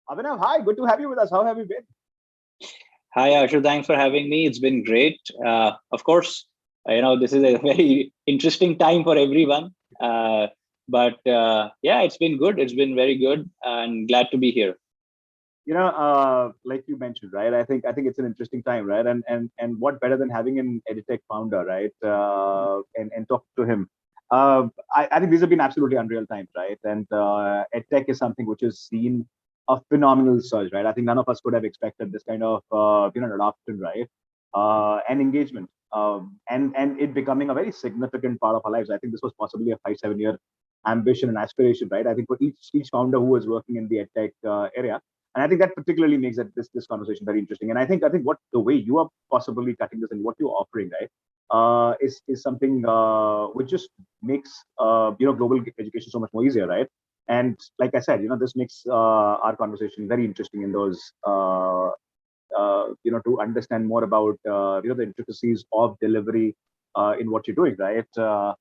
Abhinav, hi, good to have you with us. How have you been? Hi, Ashu. Thanks for having me. It's been great. Of course, this is a very interesting time for everyone. But yeah, it's been good. It's been very good, and glad to be here. Like you mentioned, right? I think it's an interesting time, right? And what better than having an edtech founder, right? And talk to him. I think these have been absolutely unreal times, right? And edtech is something which has seen a phenomenal surge, right? I think none of us could have expected this kind of adoption, right? And engagement, and it becoming a very significant part of our lives. I think this was possibly a 5-7 year ambition and aspiration, right? I think for each founder who was working in the edtech area, and I think that particularly makes this conversation very interesting. And I think what the way you are possibly cutting this and what you're offering, right, is something which just makes global education so much more easier, right? And like I said, this makes our conversation very interesting in those to understand more about the intricacies of delivery in what you're doing, right? So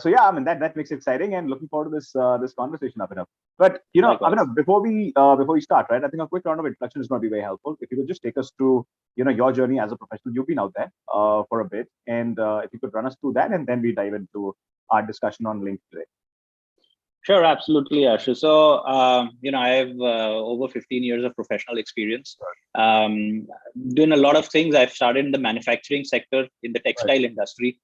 yeah, I mean that makes it exciting, and looking forward to this conversation, Abhinav. But Likewise. Abhinav, before we start, right, I think a quick round of introduction is going to be very helpful. If you could just take us through your journey as a professional. You've been out there for a bit, and if you could run us through that, and then we dive into our discussion on Link today. Sure, absolutely, Ashu. So, I have over 15 years of professional experience. Doing a lot of things. I've started in the manufacturing sector in the textile industry,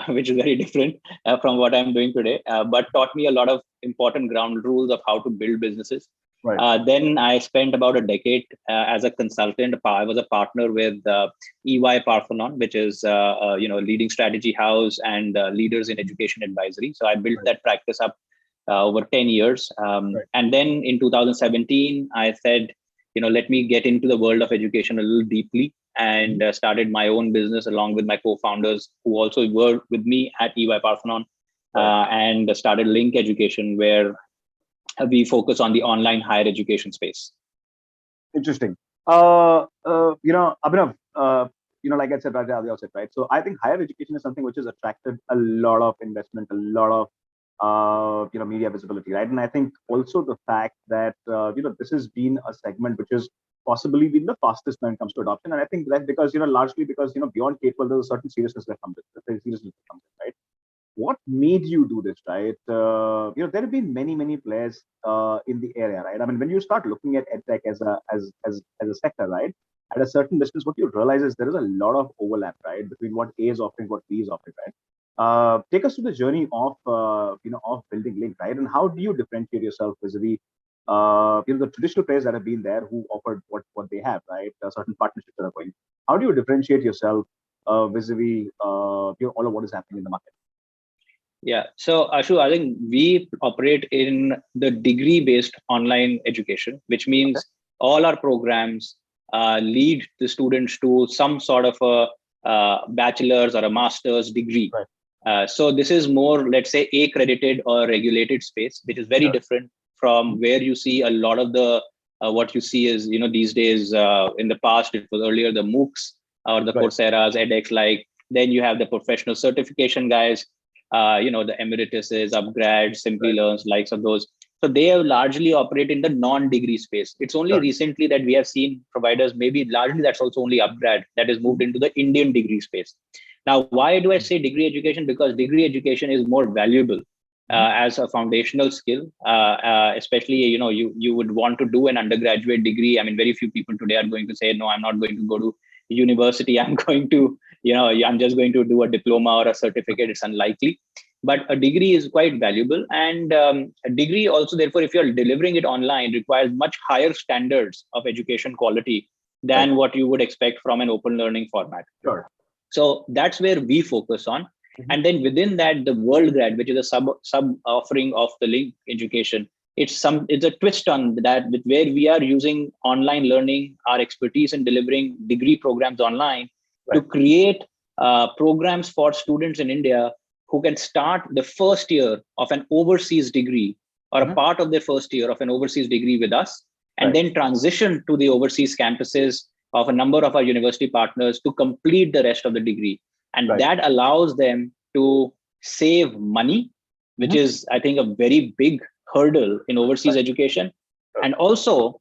which is very different from what I'm doing today, but taught me a lot of important ground rules of how to build businesses. Right. Then I spent about a decade as a consultant. I was a partner with EY Parthenon, which is leading strategy house and leaders in education advisory. So I built that practice up over 10 years. And then in 2017, I said, let me get into the world of education a little deeply, and started my own business along with my co-founders who also worked with me at EY Parthenon, and started Link Education, where we focus on the online higher education space. Interesting. Abhinav, like I said right at the outset, right? So I think higher education is something which has attracted a lot of investment, a lot of media visibility, right? And I think also the fact that this has been a segment which has possibly been the fastest when it comes to adoption. And I think that's because largely because beyond K-12 there's a certain seriousness that comes with, right? What made you do this, right? There have been many players in the area, right? I mean, when you start looking at edtech as a sector, right, at a certain distance, what you realize is there is a lot of overlap, right, between what A is offering, what B is offering, right? Take us to the journey of of building Link, right? And how do you differentiate yourself vis-a-vis the traditional players that have been there who offered what they have, right? Certain partnerships that are going. How do you differentiate yourself vis-a-vis all of what is happening in the market? Yeah. So Ashu, I think we operate in the degree-based online education, which means all our programs lead the students to some sort of a bachelor's or a master's degree. Right. So this is more, let's say, accredited or regulated space, which is very different from where you see a lot of the what you see is these days. In the past, it was earlier the MOOCs or the Coursera's, edX. Like then you have the professional certification guys. The Emeritus's, Upgrad, Simply Learns, likes of those. So they have largely operate in the non-degree space. It's only recently that we have seen providers, maybe largely that's also only Upgrad, that has moved into the Indian degree space. Now, why do I say degree education? Because degree education is more valuable as a foundational skill, especially, you would want to do an undergraduate degree. I mean, very few people today are going to say, no, I'm not going to go to university. I'm going to, I'm just going to do a diploma or a certificate. It's unlikely. But a degree is quite valuable. And a degree also, therefore, if you're delivering it online, requires much higher standards of education quality than what you would expect from an open learning format. Sure. So that's where we focus on. And then within that, the Worldgrad, which is a sub offering of the Link Education, it's a twist on that, where we are using online learning, our expertise in delivering degree programs online to create programs for students in India who can start the first year of an overseas degree or a part of their first year of an overseas degree with us, and then transition to the overseas campuses of a number of our university partners to complete the rest of the degree. And that allows them to save money, which is, I think, a very big hurdle in overseas education. And also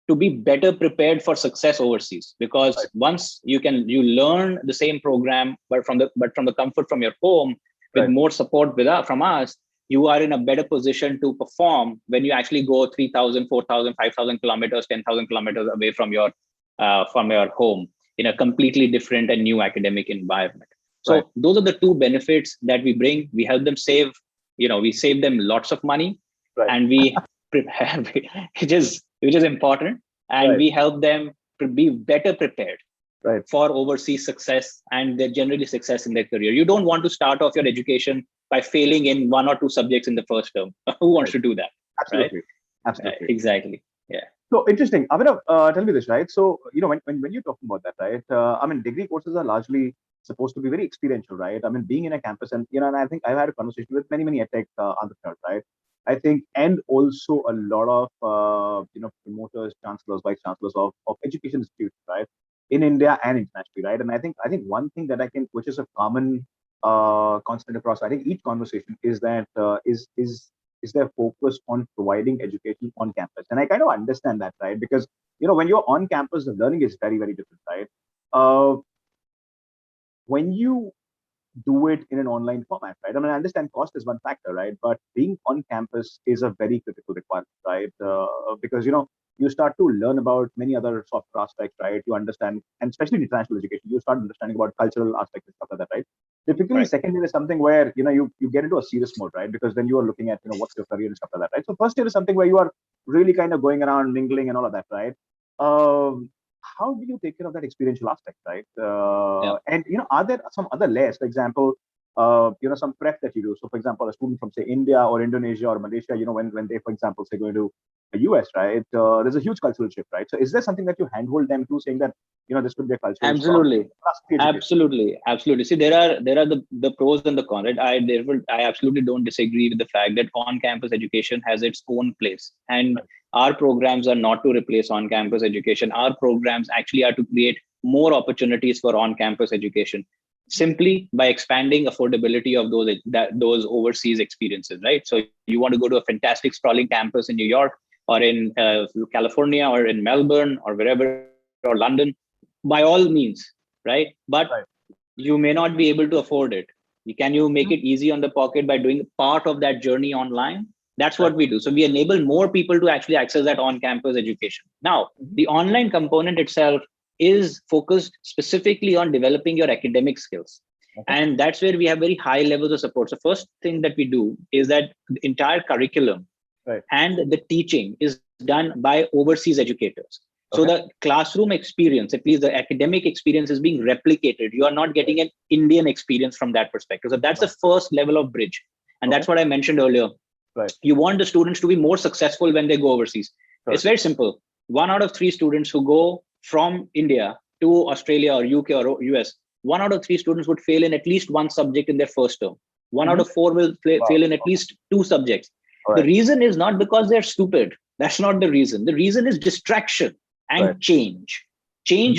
to be better prepared for success overseas, because once you learn the same program, but from the comfort from your home, with more support from us, you are in a better position to perform when you actually go 3,000, 4,000, 5,000 kilometers, 10,000 kilometers away from your home, in a completely different and new academic environment. So those are the two benefits that we bring. We help them save, we save them lots of money, and we prepare, which is important, and we help them be better prepared for overseas success and their generally success in their career. You don't want to start off your education by failing in 1 or 2 subjects in the first term. Who wants to do that? Absolutely. Absolutely. Exactly. Yeah. So interesting. Abhinav, tell me this, right? So, when you're talking about that, right? I mean, degree courses are largely supposed to be very experiential, right? I mean, being in a campus, and and I think I've had a conversation with many edtech entrepreneurs, right? I think, and also a lot of promoters, chancellors, vice chancellors of education institutes, right, in India and internationally, right? And I think one thing that which is a common constant across, I think, each conversation is that is their focus on providing education on campus, and I kind of understand that, right? Because when you're on campus, the learning is very different, right? When you do it in an online format, right? I mean, I understand cost is one factor, right? But being on campus is a very critical requirement, right? Because you start to learn about many other softer aspects, right? You understand, and especially in international education, you start understanding about cultural aspects and stuff like that, right? Typically, second year is something where you get into a serious mode, right? Because then you are looking at what's your career and stuff like that, right? So first year is something where you are really kind of going around mingling and all of that, right? How do you take care of that experiential aspect, right? And are there some other layers, for example, some prep that you do? So, for example, a student from, say, India or Indonesia or Malaysia, when they, for example, say, going to the US, right? There's a huge cultural shift, right? So, is there something that you handhold them to, saying that this could be a cultural absolutely absolutely See, there are the pros and the cons, right? I absolutely don't disagree with the fact that on campus education has its own place, and our programs are not to replace on campus education. Our programs actually are to create more opportunities for on campus education, simply by expanding affordability of those overseas experiences, right? So you want to go to a fantastic sprawling campus in New York, or in California, or in Melbourne, or wherever, or London, by all means, right? But you may not be able to afford it. Can you make it easy on the pocket by doing part of that journey online? That's what we do. So we enable more people to actually access that on-campus education. Now, the online component itself is focused specifically on developing your academic skills. And that's where we have very high levels of support. So first thing that we do is that the entire curriculum and the teaching is done by overseas educators. So the classroom experience, at least the academic experience, is being replicated. You are not getting an Indian experience from that perspective. So that's the first level of bridge. And that's what I mentioned earlier. You want the students to be more successful when they go overseas. It's very simple. 1 out of 3 students who go from India to Australia or UK or US, 1 out of 3 students would fail in at least 1 subject in their first term. 1 out of 4 will fail in at least 2 subjects. The reason is not because they're stupid. That's not the reason. The reason is distraction and change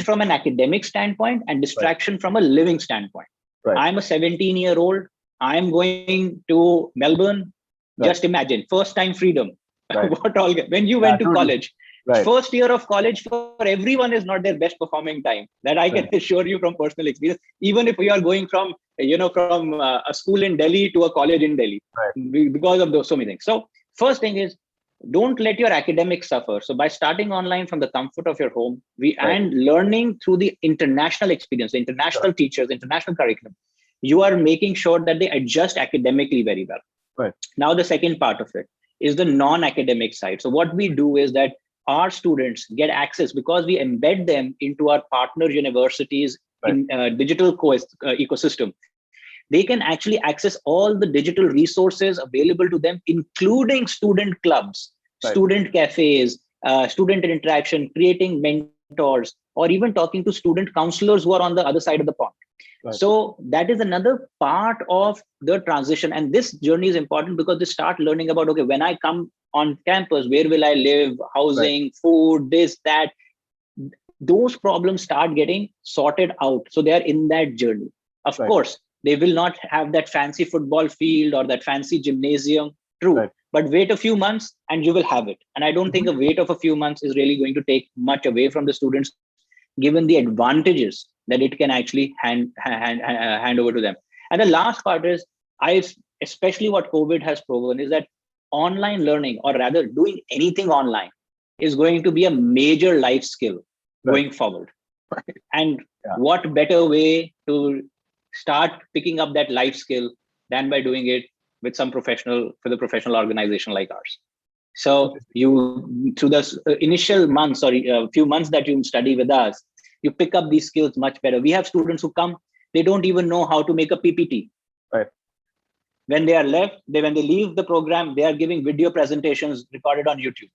from an academic standpoint, and distraction from a living standpoint. I'm a 17-year-old. I'm going to Melbourne. Just imagine, first time freedom. What all? When you went to college, first year of college for everyone is not their best performing time. That I can assure you from personal experience. Even if we are going from a school in Delhi to a college in Delhi, because of those so many things. So first thing is, don't let your academics suffer. So by starting online from the comfort of your home, and learning through the international experience, the international teachers, international curriculum, you are making sure that they adjust academically very well. Now, the second part of it is the non-academic side. So what we do is that our students get access, because we embed them into our partner universities in digital ecosystem. They can actually access all the digital resources available to them, including student clubs, student cafes, student interaction, creating mentors, or even talking to student counselors who are on the other side of the pond. So that is another part of the transition. And this journey is important because they start learning about, okay, when I come on campus, where will I live, housing, food, this, that. Those problems start getting sorted out. So they are in that journey. Of course, they will not have that fancy football field or that fancy gymnasium True. Right. But wait a few months and you will have it. And I don't think a wait of a few months is really going to take much away from the students, given the advantages that it can actually hand over to them. And the last part is, especially what COVID has proven is that online learning, or rather doing anything online, is going to be a major life skill going forward. Right. And Yeah. what better way to start picking up that life skill than by doing it with some professional, with a professional organization like ours. So you, through the initial months or a few months that you study with us, you pick up these skills much better. We have students who come, they don't even know how to make a PPT. Right. When they are left, when they leave the program, they are giving video presentations recorded on YouTube.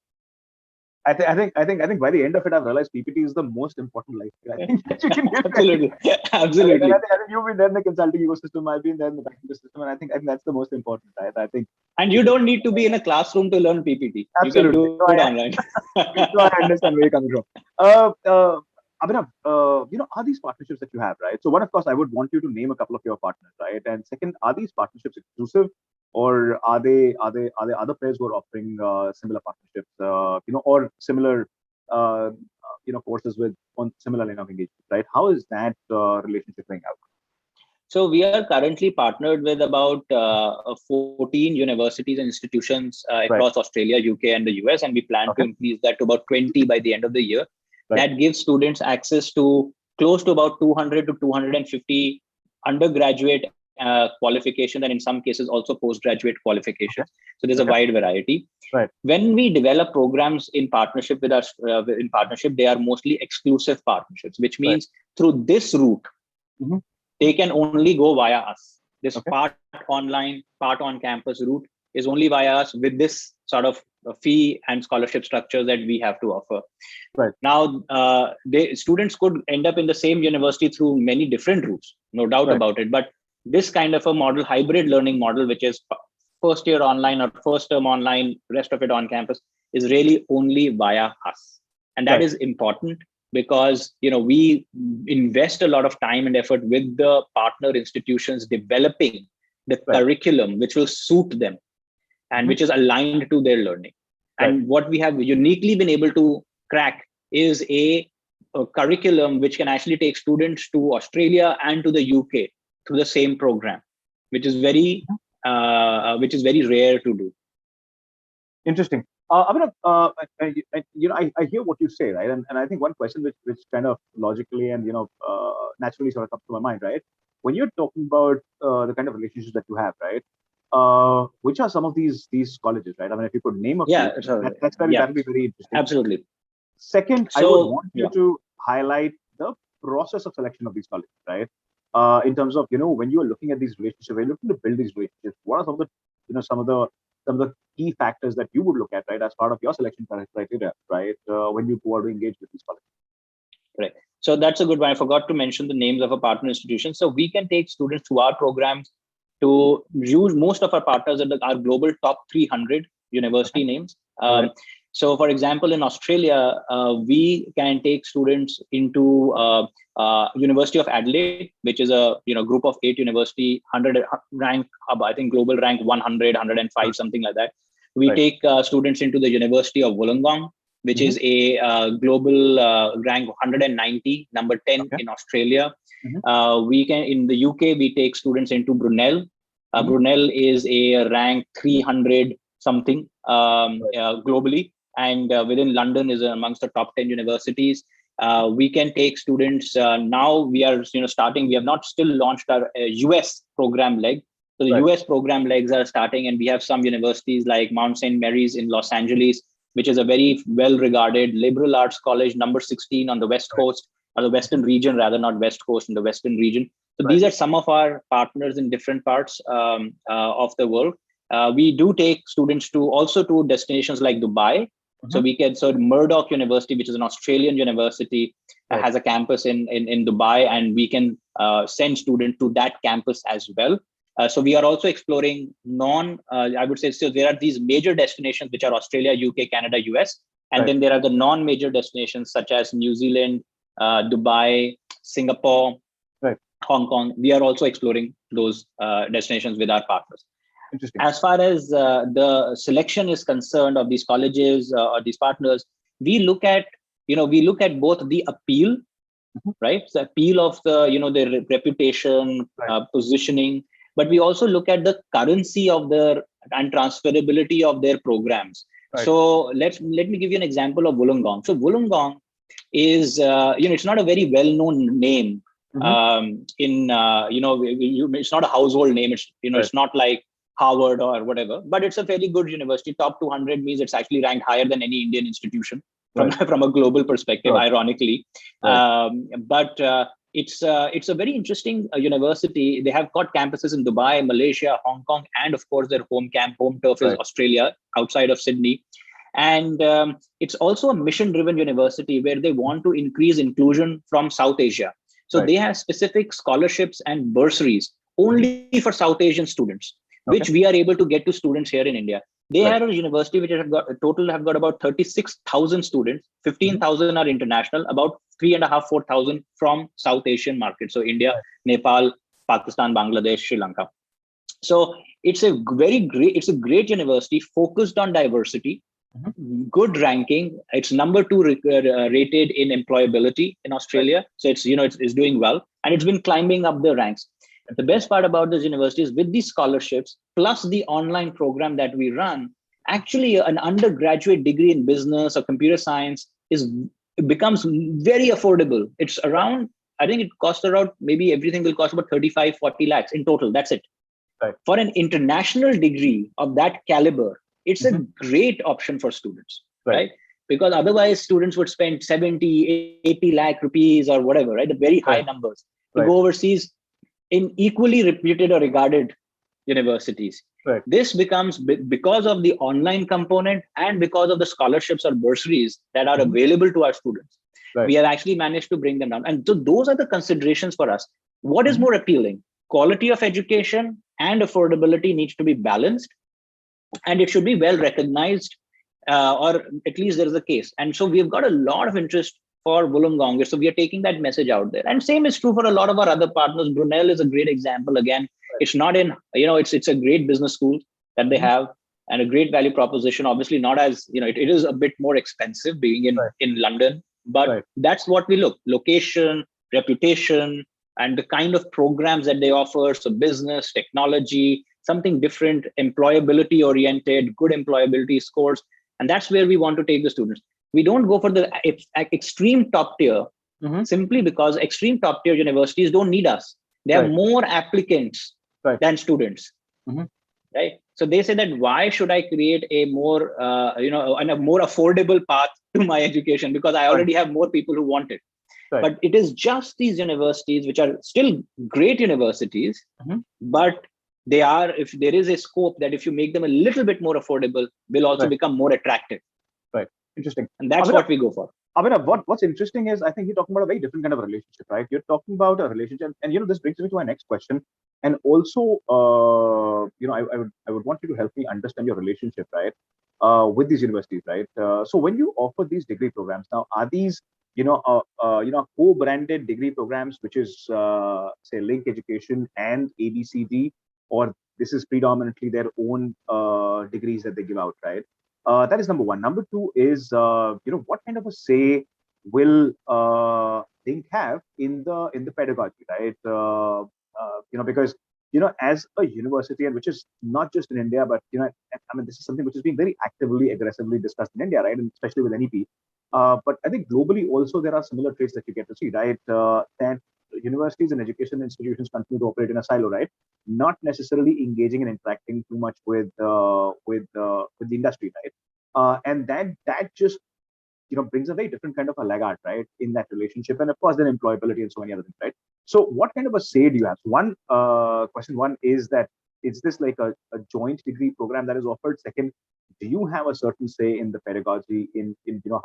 I think by the end of it, I've realized PPT is the most important life skill. I think that you can get. Absolutely. Absolutely. I think you've been there in the consulting ecosystem. I've been there in the banking ecosystem, and I think that's the most important. Right? I think. And you don't need to be in a classroom to learn PPT. Absolutely. You can do it online. So I understand where you're coming from. Abhinav, are these partnerships that you have, right? So one, of course, I would want you to name a couple of your partners, right? And second, are these partnerships exclusive, or are they other players who are offering similar partnerships, or similar, courses with on similar line of engagement, right? How is that relationship playing out? So we are currently partnered with about 14 universities and institutions across Australia, UK, and the US, and we plan to increase that to about 20 by the end of the year. That gives students access to close to about 200 to 250 undergraduate qualifications, and in some cases also postgraduate qualifications. So there's a wide variety. Right. When we develop programs in partnership with us, they are mostly exclusive partnerships, which means through this route, they can only go via us. This part online, part on campus route is only via us, with this sort of fee and scholarship structure that we have to offer. Right. Now, students could end up in the same university through many different routes, no doubt about it. But this kind of a model, hybrid learning model, which is first year online or first term online, rest of it on campus, is really only via us. And that is important, because we invest a lot of time and effort with the partner institutions developing the curriculum which will suit them and which is aligned to their learning. And what we have uniquely been able to crack is a curriculum which can actually take students to Australia and to the UK through the same program, which is very rare to do. Interesting. Abhinav, I hear what you say, right? And I think one question which kind of logically and naturally sort of comes to my mind, right? When you're talking about the kind of relationships that you have, right? Which are some of these colleges, right? I mean, if you could name a few, that'd be very interesting. Absolutely. Second, I would want you to highlight the process of selection of these colleges, right? In terms of when you are looking at these relationships, when you're looking to build these relationships, what are some of the key factors that you would look at, right, as part of your selection criteria, right, when you go out to engage with these colleges? Right. So that's a good one. I forgot to mention the names of our partner institutions. So we can take students to our programs to use most of our partners at our global top 300 university names. So, for example, in Australia, we can take students into University of Adelaide, which is a group of 8 university, 100 rank, I think global rank 100, 105, something like that. We take students into the University of Wollongong, which is a global rank 190, number 10 in Australia. We can, in the UK, we take students into Brunel. Brunel is a rank 300 something globally, and within London is amongst the top 10 universities. We can take students. Now we are starting. We have not still launched our US program leg. So the US program legs are starting, and we have some universities like Mount St. Mary's in Los Angeles, which is a very well-regarded liberal arts college, number 16 on the West Coast, or the Western region, rather, not West Coast, in the Western region. So these are some of our partners in different parts of the world. We do take students also to destinations like Dubai. So Murdoch University, which is an Australian university, has a campus in Dubai, and we can send students to that campus as well. So we are also exploring I would say, so there are these major destinations, which are Australia, UK, Canada, US. And then there are the non-major destinations such as New Zealand, Dubai, Singapore, Hong Kong. We are also exploring those destinations with our partners. Interesting. As far as the selection is concerned of these colleges or these partners, we look at both the appeal, right? The appeal of their reputation, positioning, but we also look at the currency of their and transferability of their programs. Right. So let me give you an example of Wollongong. So Wollongong is it's not a very well-known name. It's not a household name. It's it's not like Harvard or whatever, but it's a fairly good university. Top 200 means it's actually ranked higher than any Indian institution from a global perspective, ironically. But it's a very interesting university. They have got campuses in Dubai, Malaysia, Hong Kong, and of course their home turf is Australia, outside of Sydney. And it's also a mission-driven university where they want to increase inclusion from South Asia. So they have specific scholarships and bursaries only for South Asian students, which we are able to get to students here in India. They are a university which have got about 36,000 students, 15,000 are international, about 3,500-4,000 from South Asian markets. So India, Nepal, Pakistan, Bangladesh, Sri Lanka. So it's a great university focused on diversity, good ranking. It's number 2 rated in employability in Australia. So it's doing well, and it's been climbing up the ranks. The best part about this university is with these scholarships, plus the online program that we run, actually an undergraduate degree in business or computer science becomes very affordable. It's around, I think it costs around, maybe everything will cost about 35-40 lakhs in total. That's it. Right. For an international degree of that caliber, it's a great option for students, right? Because otherwise students would spend 70-80 lakh rupees or whatever, right? The very high numbers to go overseas in equally reputed or regarded universities. This becomes, because of the online component and because of the scholarships or bursaries that are available to our students, we have actually managed to bring them down. And so those are the considerations for us. What is more appealing? Quality of education and affordability needs to be balanced, and it should be well recognized, or at least there is a case. And so we've got a lot of interest for Wollongong. So we are taking that message out there. And same is true for a lot of our other partners. Brunel is a great example. Again, it's not in, it's a great business school that they have and a great value proposition. Obviously not as, it is a bit more expensive being in London, but that's what we look: location, reputation, and the kind of programs that they offer. So business, technology, something different, employability oriented, good employability scores. And that's where we want to take the students. We don't go for the extreme top tier simply because extreme top tier universities don't need us. They have more applicants than students, right? So they say that why should I create a more, and a more affordable path to my education, because I already have more people who want it. But it is just these universities, which are still great universities, but they are, if there is a scope that if you make them a little bit more affordable, will also become more attractive. Interesting. And that's what we go for. Abhinav, what's interesting is, I think you're talking about a very different kind of relationship, right? You're talking about a relationship, and this brings me to my next question. And also, I would want you to help me understand your relationship, right, with these universities, right? So when you offer these degree programs, now are these, co-branded degree programs, which is say Link Education and ABCD, or this is predominantly their own degrees that they give out, right? That is number one. Number two is, what kind of a say will Link have in the pedagogy, right? Because as a university, and which is not just in India, but this is something which is being very actively, aggressively discussed in India, right, and especially with NEP. But I think globally also there are similar traits that you get to see, right? That universities and education institutions continue to operate in a silo, right? Not necessarily engaging and interacting too much with the industry, right? And that just brings a very different kind of a laggard, right, in that relationship, and of course then employability and so many other things, right? So what kind of a say do you have? So one question one is that, is this like a joint degree program that is offered? Second, do you have a certain say in the pedagogy, in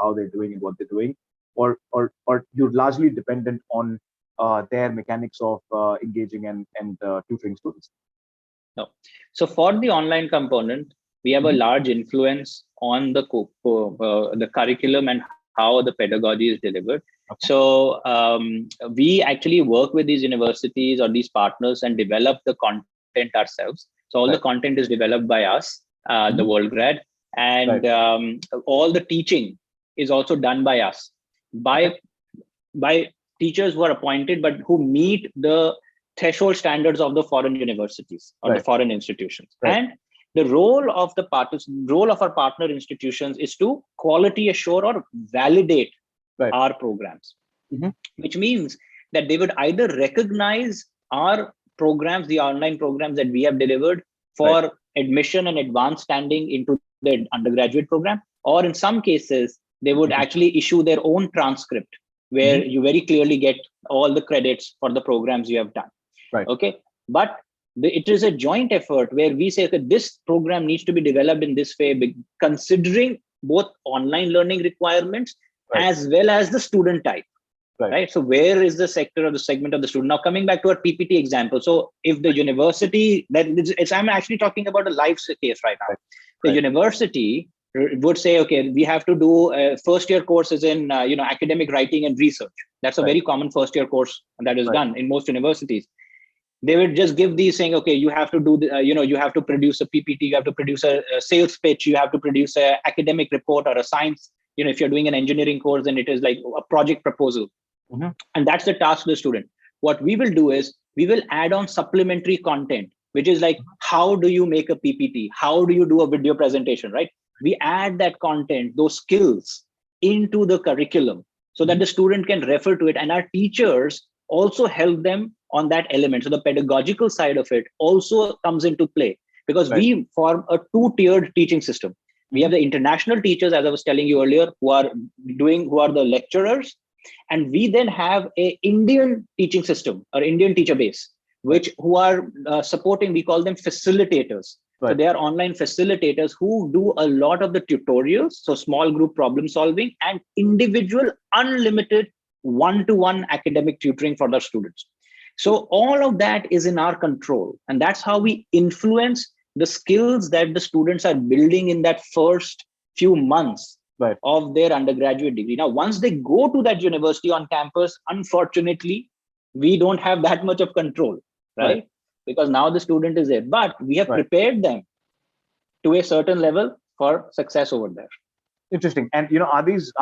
how they're doing and what they're doing, or you're largely dependent on their mechanics of engaging and tutoring students? No. So for the online component, we have a large influence on the curriculum and how the pedagogy is delivered. So we actually work with these universities or these partners and develop the content ourselves. So all the content is developed by us, the Worldgrad, and all the teaching is also done by us, by teachers who are appointed, but who meet the threshold standards of the foreign universities or the foreign institutions. And the role of our partner institutions is to quality assure or validate our programs, which means that they would either recognize our programs, the online programs that we have delivered for admission and advanced standing into the undergraduate program, or in some cases, they would actually issue their own transcript where you very clearly get all the credits for the programs you have done. Okay. But it is a joint effort where we say, okay, this program needs to be developed in this way, considering both online learning requirements as well as the student type. Right. So where is the sector or the segment of the student? Now, coming back to our PPT example. So if the university I'm actually talking about a live case right now. The university would say, okay, we have to do first year courses in, academic writing and research. That's a very common first year course that is done in most universities. They would just give these saying, okay, you have to do, you have to produce a PPT, you have to produce a sales pitch, you have to produce an academic report or a science. If you're doing an engineering course, then it is like a project proposal. And that's the task of the student. What we will do is we will add on supplementary content, which is like, how do you make a PPT? How do you do a video presentation, right? We add that content, those skills into the curriculum so that the student can refer to it. And our teachers also help them on that element. So the pedagogical side of it also comes into play because we form a two-tiered teaching system. We have the international teachers, as I was telling you earlier, who are the lecturers. And we then have a Indian teaching system or Indian teacher base, who are supporting, we call them facilitators. So they are online facilitators who do a lot of the tutorials, so small group problem solving and individual unlimited one-to-one academic tutoring for their students. So all of that is in our control. And that's how we influence the skills that the students are building in that first few months of their undergraduate degree. Now, once they go to that university on campus, unfortunately, we don't have that much of control, right? Because now the student is there, but we have prepared them to a certain level for success over there. Interesting. And are these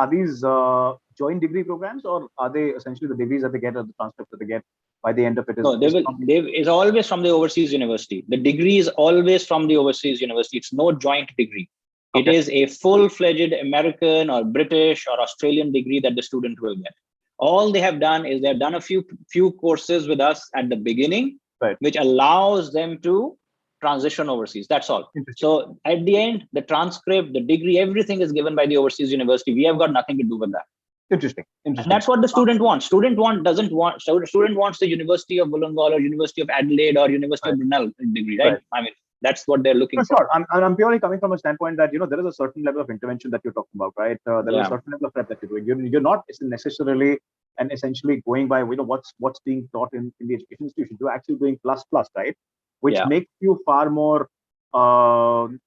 joint degree programs, or are they essentially the degrees that they get or the transcripts that they get by the end of it? It's always from the overseas university. The degree is always from the overseas university. It's no joint degree. It is a full-fledged American or British or Australian degree that the student will get. All they have done is they've done a few courses with us at the beginning, which allows them to transition overseas. That's all. So at the end, the transcript, the degree, everything is given by the overseas university. We have got nothing to do with that. Interesting. And that's what the student wants. Student wants the University of Wollongong or University of Adelaide or University of Brunel degree, right? I mean, that's what they're looking for. Sure. I'm purely coming from a standpoint that, there is a certain level of intervention that you're talking about, right? There is a certain level of prep that you're doing. You're not necessarily and essentially going by, what's being taught in the education institution. You're actually doing plus, right? Which makes you far more, the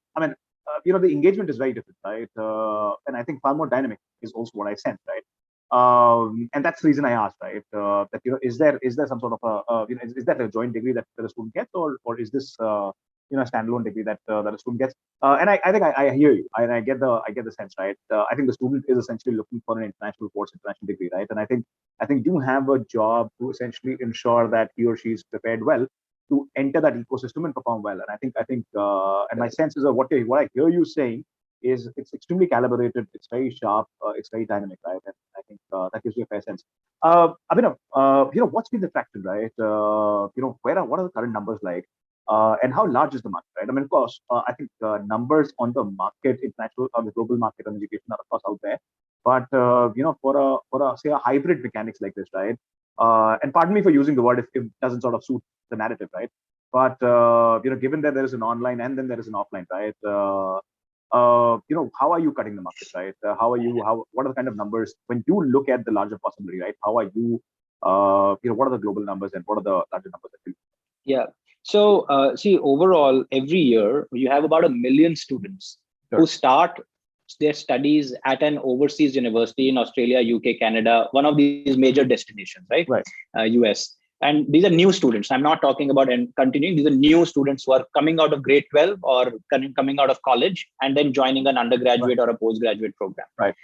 engagement is very different, right? And I think far more dynamic is also what I sense, right? And that's the reason I asked, right? That, is there some sort of is that a joint degree that the student gets, or is this a standalone degree that a student gets? And I think I hear you, and I get the sense, right? I think the student is essentially looking for an international course, international degree, right? And I think you have a job to essentially ensure that he or she is prepared well to enter that ecosystem and perform well. And I think, and my sense is that what I hear you saying is it's extremely calibrated, it's very sharp, it's very dynamic, right? And I think that gives you a fair sense. Abhinav, what's been the traction, right? What are the current numbers like? And how large is the market, right? I mean, of course, I think numbers on the market, international, on the global market on education are of course out there. But for a say a hybrid mechanics like this, right? And pardon me for using the word if it doesn't sort of suit the narrative, right? But given that there is an online and then there is an offline, right? How are you cutting the market, right? What are the kind of numbers when you look at the larger possibility, right? How are you, what are the global numbers and what are the larger numbers that you? Yeah. So see, overall, every year you have about 1 million students who start their studies at an overseas university in Australia, UK, Canada, one of these major destinations, right? US. And these are new students. I'm not talking about and continuing. These are new students who are coming out of grade 12 or coming out of college and then joining an undergraduate or a postgraduate program. Right.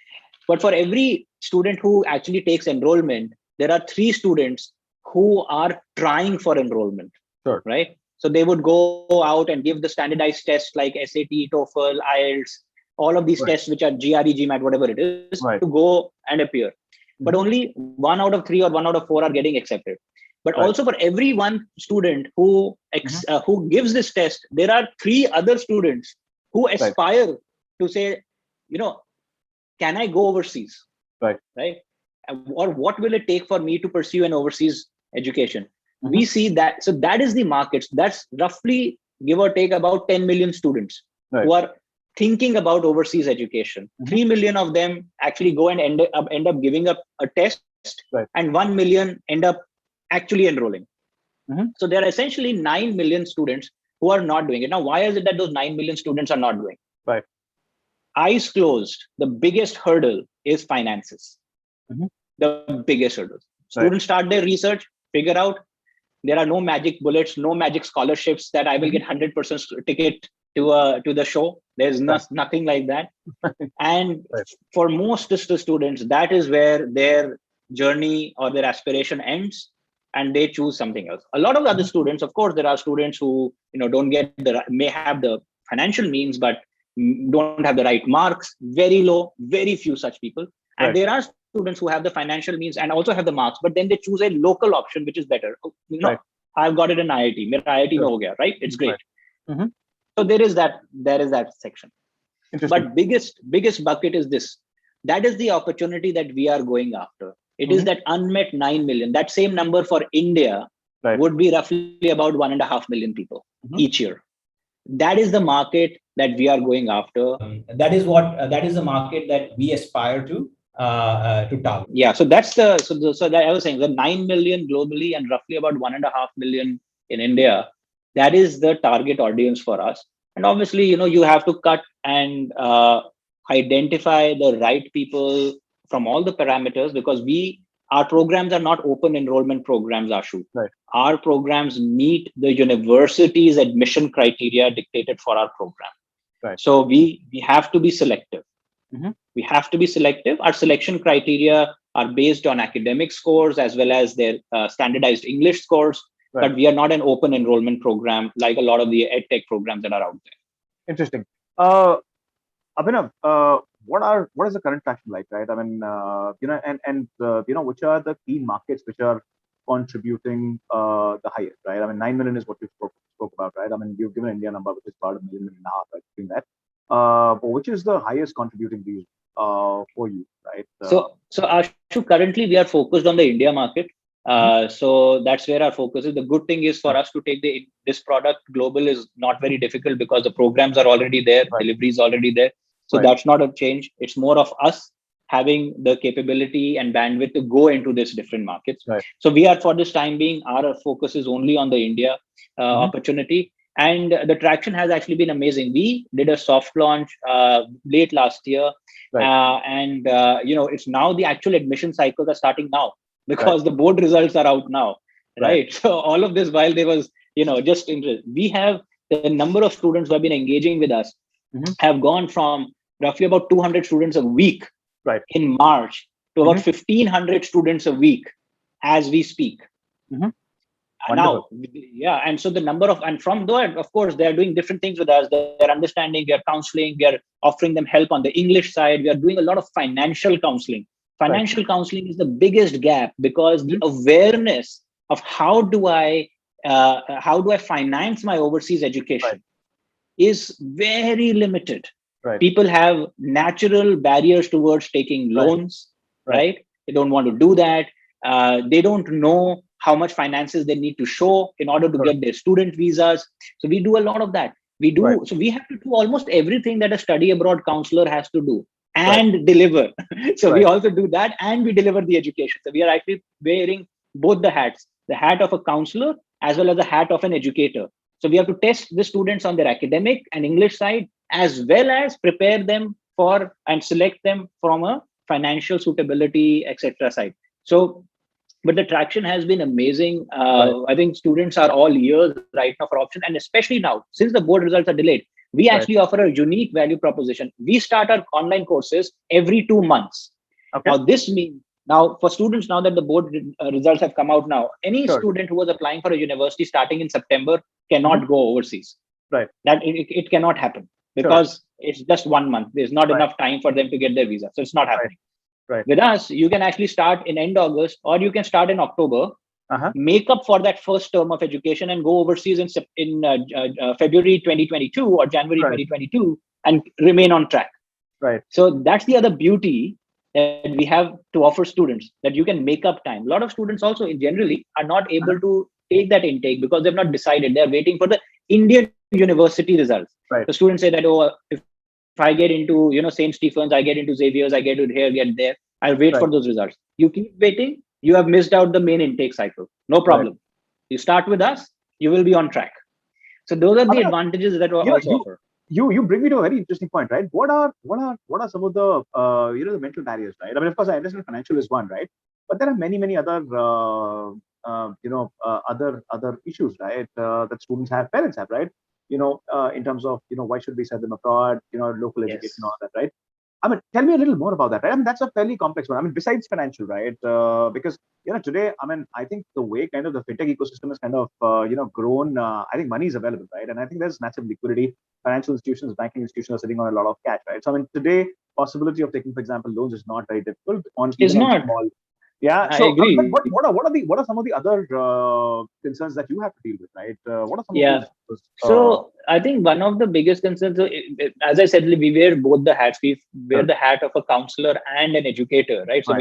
But for every student who actually takes enrollment, there are 3 students who are trying for enrollment. Sure. Right. So they would go out and give the standardized tests like SAT, TOEFL, IELTS, all of these tests, which are GRE, GMAT, whatever it is, to go and appear. But only 1 out of 3 or 1 out of 4 are getting accepted. But also for every one student who gives this test, there are 3 other students who aspire to say, can I go overseas? Right. Or what will it take for me to pursue an overseas education? We see that. So that is the markets. That's roughly, give or take, about 10 million students who are thinking about overseas education. 3 million of them actually go and end up giving up a test, and 1 million end up actually enrolling. So there are essentially 9 million students who are not doing it. Now, why is it that those 9 million students are not doing? Eyes closed, the biggest hurdle is finances. The biggest hurdle. Students start their research, figure out there are no magic bullets, no magic scholarships that I will get 100% ticket to the show. There's nothing like that. And for most of the students, that is where their journey or their aspiration ends, and they choose something else. A lot of other students, of course, there are students who may have the financial means, but don't have the right marks. Very low, very few such people. And there are students who have the financial means and also have the marks, but then they choose a local option, which is better. I've got it in IIT. Mera IIT mein ho gaya, right? It's great. So there is that section. But biggest bucket is this. That is the opportunity that we are going after. It is that unmet 9 million. That same number for India would be roughly about 1.5 million people each year. That is the market that we are going after. That is the market that we aspire to target. Yeah, so that's so that I was saying the 9 million globally and roughly about 1.5 million in India. That is the target audience for us. And obviously, you have to cut and identify the right people from all the parameters, because our programs are not open enrollment programs, Ashu. Our programs meet the university's admission criteria dictated for our program. So we have to be selective. We have to be selective. Our selection criteria are based on academic scores as well as their standardized English scores. But we are not an open enrollment program like a lot of the EdTech programs that are out there. Interesting. Abhinav, what is the current traction like, right? I mean, which are the key markets which are contributing the highest, right? I mean, 9 million is what you spoke about, right? I mean, you've given India number, which is about 1.5 million, right? Between that, but which is the highest contributing region for you, right? So Ashu, currently we are focused on the India market. So that's where our focus is. The good thing is for us to take this product global is not very difficult because the programs are already there, delivery is already there. So that's not a change. It's more of us having the capability and bandwidth to go into these different markets. So we are, for this time being, our focus is only on the India opportunity. And the traction has actually been amazing. We did a soft launch late last year. And it's now the actual admission cycles are starting now, because the board results are out now, right? So all of this while there was, just interest. We have the number of students who have been engaging with us have gone from roughly about 200 students a week in March to about 1,500 students a week as we speak. Now, and so the number of, and from there, of course, they are doing different things with us. They're understanding, we are counseling, we are offering them help on the English side. We are doing a lot of financial counseling. Financial counseling is the biggest gap, because the awareness of how do I finance my overseas education is very limited. People have natural barriers towards taking loans, right? They don't want to do that. They don't know how much finances they need to show in order to get their student visas. So we do a lot of that. So we have to do almost everything that a study abroad counselor has to do and deliver. So we also do that, and we deliver the education. So we are actually wearing both the hats, the hat of a counselor as well as the hat of an educator. So we have to test the students on their academic and English side, as well as prepare them for and select them from a financial suitability, etc. side. So but the traction has been amazing. I think students are all ears right now for options, and especially now, since the board results are delayed, we actually offer a unique value proposition. We start our online courses every 2 months. Okay. Now, this means now for students, now that the board results have come out now, any student who was applying for a university starting in September cannot go overseas. Right. That it cannot happen because it's just 1 month. There's not enough time for them to get their visa. So it's not happening. Right. With us, you can actually start in end August or you can start in October, make up for that first term of education and go overseas in February 2022 or January 2022 and remain on track. Right. So that's the other beauty that we have to offer students, that you can make up time. A lot of students also generally are not able to take that intake because they've not decided. They're waiting for the Indian university results. Right. The students say that, oh, if I get into, St. Stephen's, I get into Xavier's, I get to here, get there, I'll wait for those results. You keep waiting, you have missed out the main intake cycle. No problem. You start with us, you will be on track. So those are the advantages that we also offer. You bring me to a very interesting point, right? What are some of the the mental barriers, right? I mean, of course, I understand financial is one, right? But there are many other other issues, right? That students have, parents have, right? In terms of why should we send them abroad? Local education, all that, right? I mean, tell me a little more about that, right? I mean, that's a fairly complex one. I mean, besides financial, right? Because today, I mean, I think the way kind of the fintech ecosystem has kind of grown. I think money is available, right? And I think there's massive liquidity. Financial institutions, banking institutions are sitting on a lot of cash, right? So I mean, today, possibility of taking, for example, loans is not very difficult. It's not. Small. Yeah, I agree. But what are some of the other concerns that you have to deal with, right? What are some of those? So I think one of the biggest concerns, as I said, we wear both the hats. We wear the hat of a counselor and an educator, right? So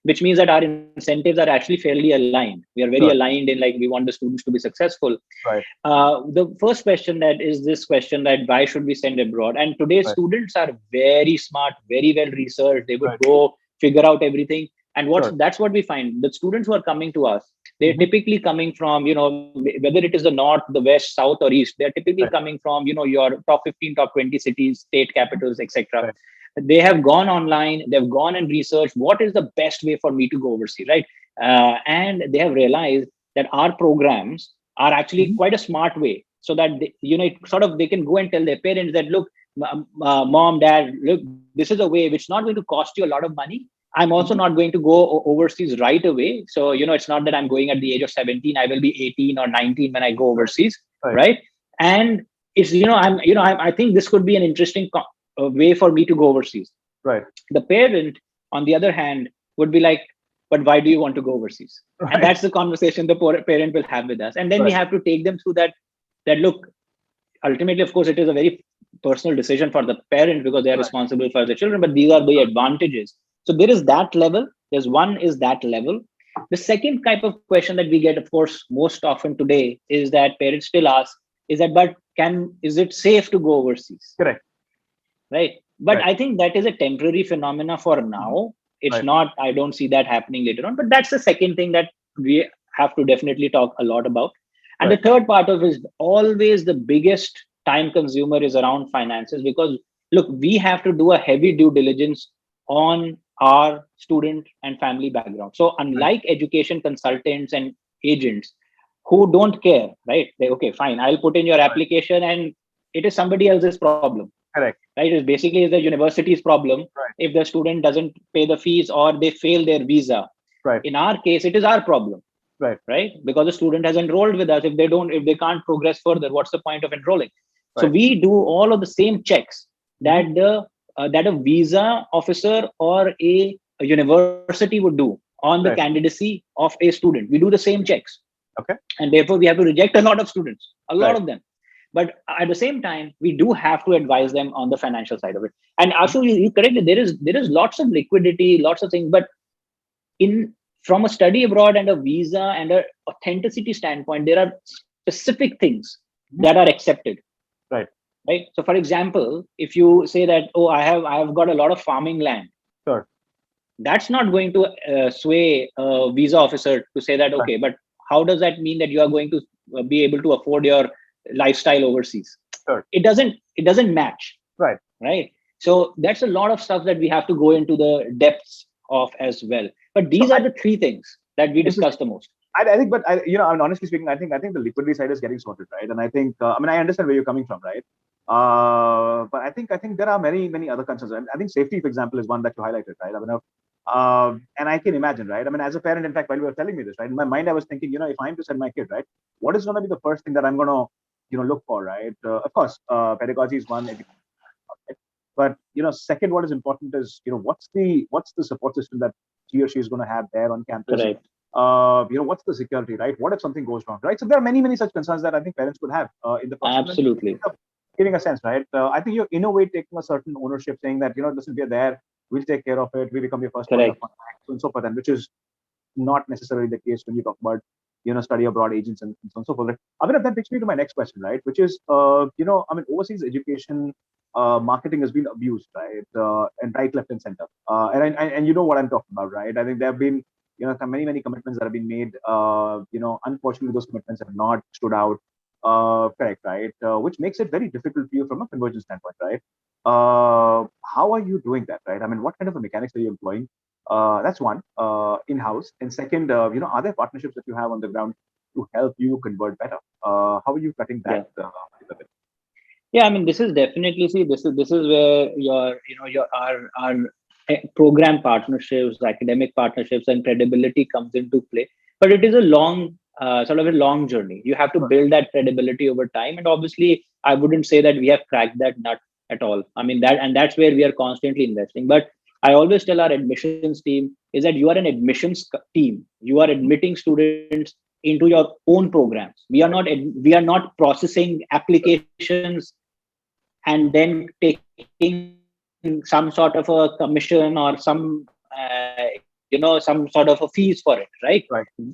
which means that our incentives are actually fairly aligned. We are very aligned in, like, we want the students to be successful. Right. The first question that is this question that why should we send abroad? And today's students are very smart, very well researched. They would go figure out everything. And that's what we find. The students who are coming to us, they're typically coming from, whether it is the north, the west, south, or east, they're typically coming from, your top 15, top 20 cities, state capitals, etc. They have gone online, they've gone and researched what is the best way for me to go overseas, right? And they have realized that our programs are actually quite a smart way, so that they can go and tell their parents that, look, mom, dad, look, this is a way which is not going to cost you a lot of money. I'm also not going to go overseas right away. So, it's not that I'm going at the age of 17. I will be 18 or 19 when I go overseas, right? And it's, I think this could be an interesting way for me to go overseas. Right. The parent, on the other hand, would be like, but why do you want to go overseas? And that's the conversation the parent will have with us. And then we have to take them through that look, ultimately, of course, it is a very personal decision for the parent because they are responsible for the children, but these are the advantages. So there is that level. There's one is that level. The second type of question that we get, of course, most often today is that parents still ask, is it safe to go overseas? Correct. Right. But I think that is a temporary phenomena for now. It's not, I don't see that happening later on, but that's the second thing that we have to definitely talk a lot about. And the third part of it is always the biggest time consumer is around finances, because look, we have to do a heavy due diligence on our student and family background. So unlike education consultants and agents who don't care, right? Okay, fine, I'll put in your application and it is somebody else's problem. Correct. Right? It's basically the university's problem if the student doesn't pay the fees or they fail their visa. Right. In our case, it is our problem. Right? Because the student has enrolled with us. If they can't progress further, what's the point of enrolling? So we do all of the same checks that that a visa officer or a university would do on the candidacy of a student. We do the same checks. Okay. And therefore, we have to reject a lot of students, a lot of them. But at the same time, we do have to advise them on the financial side of it. And Ashu, you correctly, there is lots of liquidity, lots of things. But from a study abroad and a visa and a authenticity standpoint, there are specific things that are accepted. Right. So, for example, if you say that, oh, I have got a lot of farming land, that's not going to sway a visa officer to say that, okay, but how does that mean that you are going to be able to afford your lifestyle overseas? It doesn't match. Right. So that's a lot of stuff that we have to go into the depths of as well. But these are the three things. that we discuss the most. I think, but honestly speaking, I think the liquidity side is getting sorted, right? And I think, I understand where you're coming from, right? But I think there are many other concerns. And I think safety, for example, is one that you highlighted, right? And I can imagine, right? As a parent, in fact, while you were telling me this, right, in my mind, I was thinking, if I'm to send my kid, right, what is going to be the first thing that I'm going to, look for, right? Of course, pedagogy is one, education, right? But second, what is important is, what's the support system that he or she is going to have there on campus? Correct. What's the security, right? What if something goes wrong, right? So there are many such concerns that I think parents could have in the process. Absolutely. Giving a sense, right? I think you're in a way taking a certain ownership, saying that, listen, we're there, we'll take care of it, we become your first point of contact, and so forth, and which is not necessarily the case when you talk about, study abroad agents and so on and so forth. Abhinav, that takes me to my next question, right? Which is, overseas education marketing has been abused, right? And right, left, and center. And you know what I'm talking about, right? I think there have been, many commitments that have been made. Unfortunately, those commitments have not stood out. Correct, right? Which makes it very difficult for you from a conversion standpoint, right? How are you doing that, right? What kind of a mechanics are you employing? That's one, in-house. And second, are there partnerships that you have on the ground to help you convert better? How are you cutting that? Yeah, this is definitely, this is where our program partnerships, academic partnerships, and credibility comes into play. But it is a sort of a long journey. You have to build that credibility over time. And obviously, I wouldn't say that we have cracked that nut at all. That's where we are constantly investing. But I always tell our admissions team is that you are an admissions team. You are admitting students into your own programs. We are not processing applications and then taking some sort of a commission or some sort of a fees for it, right?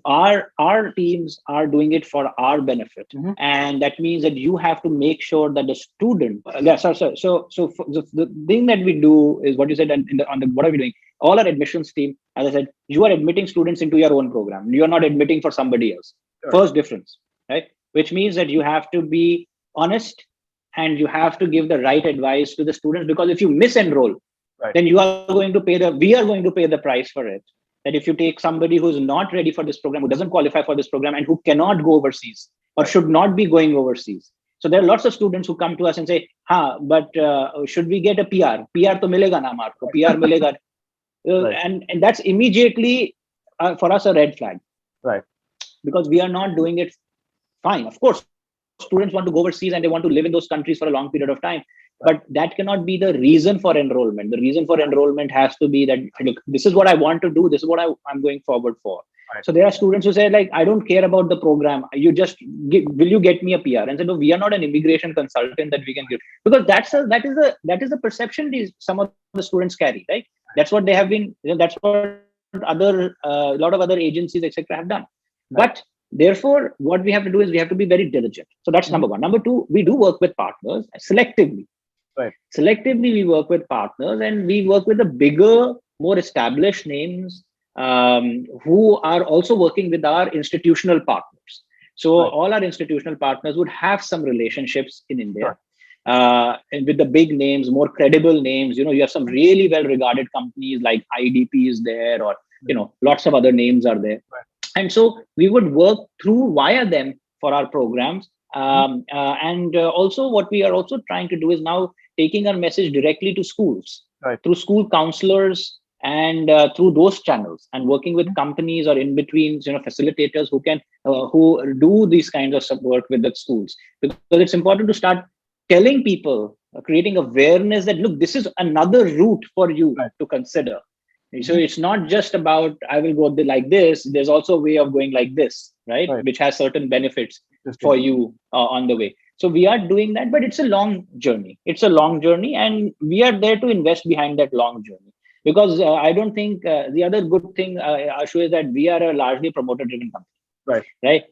Our teams are doing it for our benefit, and that means that you have to make sure that the student. So the thing that we do is what you said what are we doing? All our admissions team, as I said, you are admitting students into your own program. You are not admitting for somebody else. Sure. First difference, right? Which means that you have to be honest and you have to give the right advice to the students, because if you misenroll, then we are going to pay the price for it. That if you take somebody who's not ready for this program, who doesn't qualify for this program, and who cannot go overseas or should not be going overseas. So there are lots of students who come to us and say, but should we get a PR? PR to milega na aapko, PR milega. And that's immediately for us a red flag. Right. Because we are not doing it fine. Of course, students want to go overseas and they want to live in those countries for a long period of time. But that cannot be the reason for enrollment. The reason for enrollment has to be that, look, this is what I want to do. This is what I'm going forward for. Right. So there are students who say, like, I don't care about the program. You just will you get me a PR? And say, no, we are not an immigration consultant that we can give, because that is a perception some of the students carry, right? That's what they have been. That's what a lot of other agencies, etc., have done. Right. But therefore, what we have to do is we have to be very diligent. So that's number one. Number two, we do work with partners selectively. Right. Selectively, we work with partners, and we work with the bigger, more established names who are also working with our institutional partners. So all our institutional partners would have some relationships in India. And with the big names, more credible names. You have some really well-regarded companies like IDP is there, or lots of other names are there. Right. And so we would work via them for our programs. And also what we are also trying to do is now taking our message directly to schools, through school counselors and through those channels, and working with companies or in between, facilitators who can who do these kinds of support with the schools. Because it's important to start telling people, creating awareness that, look, this is another route for you to consider. So it's not just about, I will go like this. There's also a way of going like this, right? Which has certain benefits for you on the way. So we are doing that, but it's a long journey. It's a long journey, and we are there to invest behind that long journey. Because I don't think the other good thing, Ashu, is that we are a largely promoter-driven company. Right?